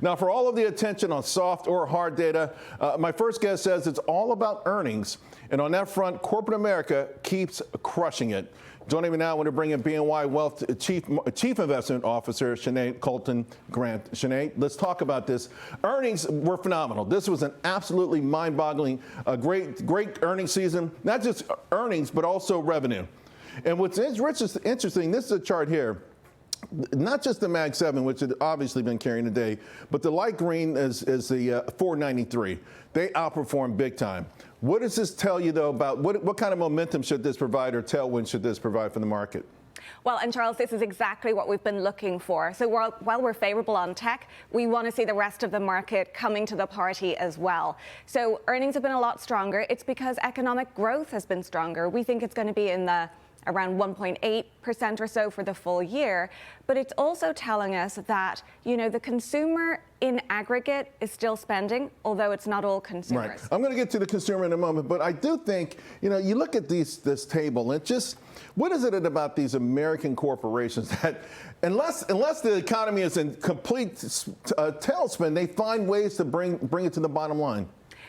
Now, for all of the attention on soft or hard data, my first guest says it's all about earnings. And on that front, corporate America keeps crushing it. Joining me now, I want to bring in BNY Wealth Chief Investment Officer, Sinead Colton-Grant. Sinead, let's talk about this. Earnings were phenomenal. This was an absolutely mind-boggling, great earnings season. Not just earnings, but also revenue. And what's interesting, this is a chart here. Not just the Mag 7, which had obviously been carrying the day, but the light green is the 493. They outperformed big time. What does this tell you, though, about what kind of momentum should this provide or tailwind should this provide for the market? Well, and Charles, this is exactly what we've been looking for. So while we're favorable on tech, we want to see the rest of the market coming to the party as well. So earnings have been a lot stronger. It's because economic growth has been stronger. We think it's going to be in the around 1.8% or so for the full year. But it's also telling us that, the consumer in aggregate is still spending, although it's not all consumers. Right. I'm going to get to the consumer in a moment, but I do think, you look at this table and what is it about these American corporations that unless the economy is in complete tailspin, they find ways to bring it to the bottom line?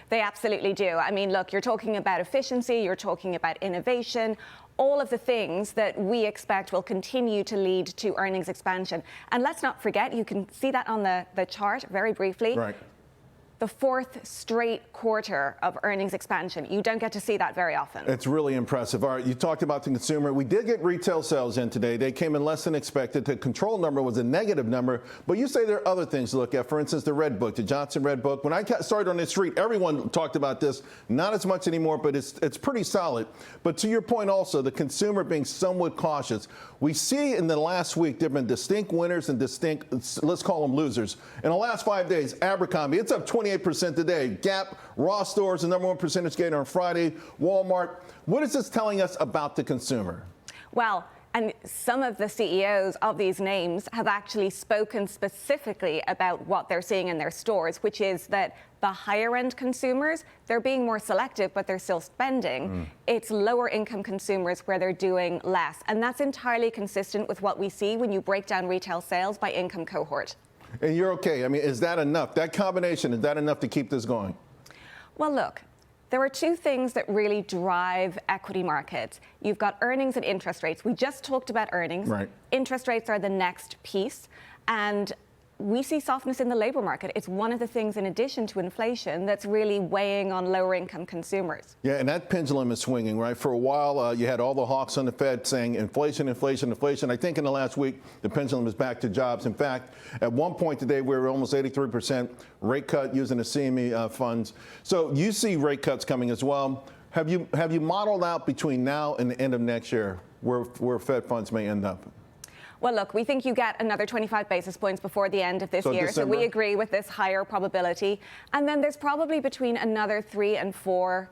They absolutely do. I mean, look, you're talking about efficiency, you're talking about innovation, all of the things that we expect will continue to lead to earnings expansion. And let's not forget, you can see that on the chart very briefly. Right. The fourth straight quarter of earnings expansion. You don't get to see that very often. It's really impressive. All right, you talked about the consumer. We did get retail sales in today. They came in less than expected. The control number was a negative number, but you say there are other things to look at. For instance, the Red Book, the Johnson Red Book. When I started on the street, everyone talked about this. Not as much anymore, but it's pretty solid. But to your point also, the consumer being somewhat cautious. We see in the last week there have been distinct winners and distinct, let's call them losers. In the last 5 days, Abercrombie, it's up 28% today. Gap, Ross Stores, the #1 percentage gainer on Friday. Walmart. What is this telling us about the consumer? Well, and some of the CEOs of these names have actually spoken specifically about what they're seeing in their stores, which is that the higher end consumers, they're being more selective, but they're still spending. It's lower income consumers where they're doing less. And that's entirely consistent with what we see when you break down retail sales by income cohort. And you're okay. I mean, is that enough? That combination, is that enough to keep this going? Well, look, there are two things that really drive equity markets. You've got earnings and interest rates. We just talked about earnings. Right. Interest rates are the next piece. And we see softness in the labor market. It's one of the things, in addition to inflation, that's really weighing on lower income consumers. Yeah, and that pendulum is swinging, right? For a while, you had all the hawks on the Fed saying inflation, inflation, inflation. I think in the last week, the pendulum is back to jobs. In fact, at one point today, we were almost 83% rate cut using the CME funds. So you see rate cuts coming as well. Have you modeled out between now and the end of next year where Fed funds may end up? Well, look, we think you get another 25 basis points before the end of this year. December. So we agree with this higher probability. And then there's probably between another 3 and 4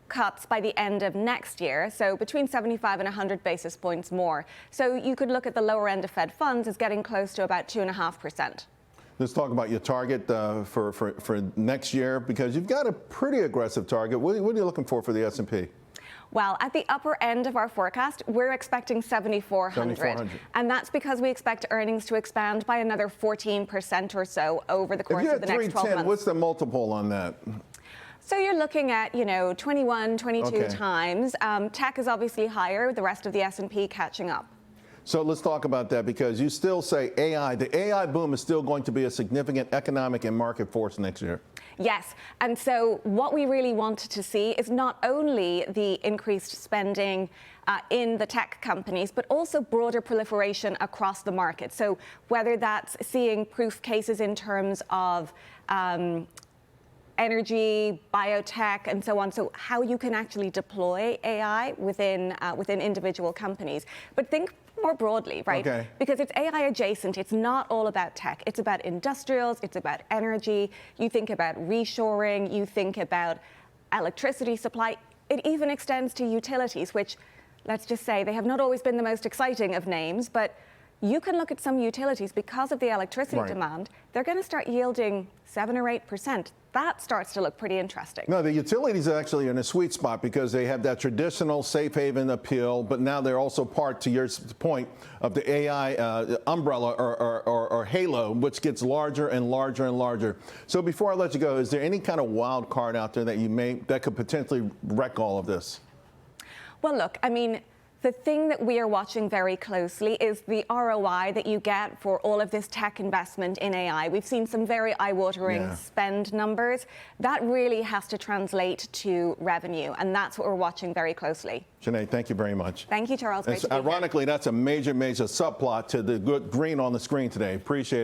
cuts by the end of next year. So between 75 and 100 basis points more. So you could look at the lower end of Fed funds as getting close to about 2.5%. Let's talk about your target for next year, because you've got a pretty aggressive target. What are you looking for the S&P? Well, at the upper end of our forecast, we're expecting 7,400. And that's because we expect earnings to expand by another 14% or so over the course of the next 12 months. What's the multiple on that? So you're looking at, 21, 22 times. Tech is obviously higher, the rest of the S&P catching up. So let's talk about that, because you still say AI. The AI boom is still going to be a significant economic and market force next year. Yes. And so what we really want to see is not only the increased spending in the tech companies, but also broader proliferation across the market. So whether that's seeing proof cases in terms of energy, biotech, and so on. So how you can actually deploy AI within individual companies. But think more broadly, right? Okay. Because it's AI adjacent. It's not all about tech. It's about industrials. It's about energy. You think about reshoring. You think about electricity supply. It even extends to utilities, which, let's just say, they have not always been the most exciting of names, but you can look at some utilities because of the electricity Right. demand, they're going to start yielding 7 or 8%. That starts to look pretty interesting. No, the utilities are actually in a sweet spot because they have that traditional safe haven appeal, but now they're also part, to your point, of the AI umbrella or halo, which gets larger and larger and larger. So before I let you go, is there any kind of wild card out there that could potentially wreck all of this? Well, look, I mean, the thing that we are watching very closely is the ROI that you get for all of this tech investment in AI. We've seen some very eye-watering spend numbers. That really has to translate to revenue, and that's what we're watching very closely. Sinead, thank you very much. Thank you, Charles. Great to be here. Ironically, that's a major, major subplot to the good green on the screen today. Appreciate it.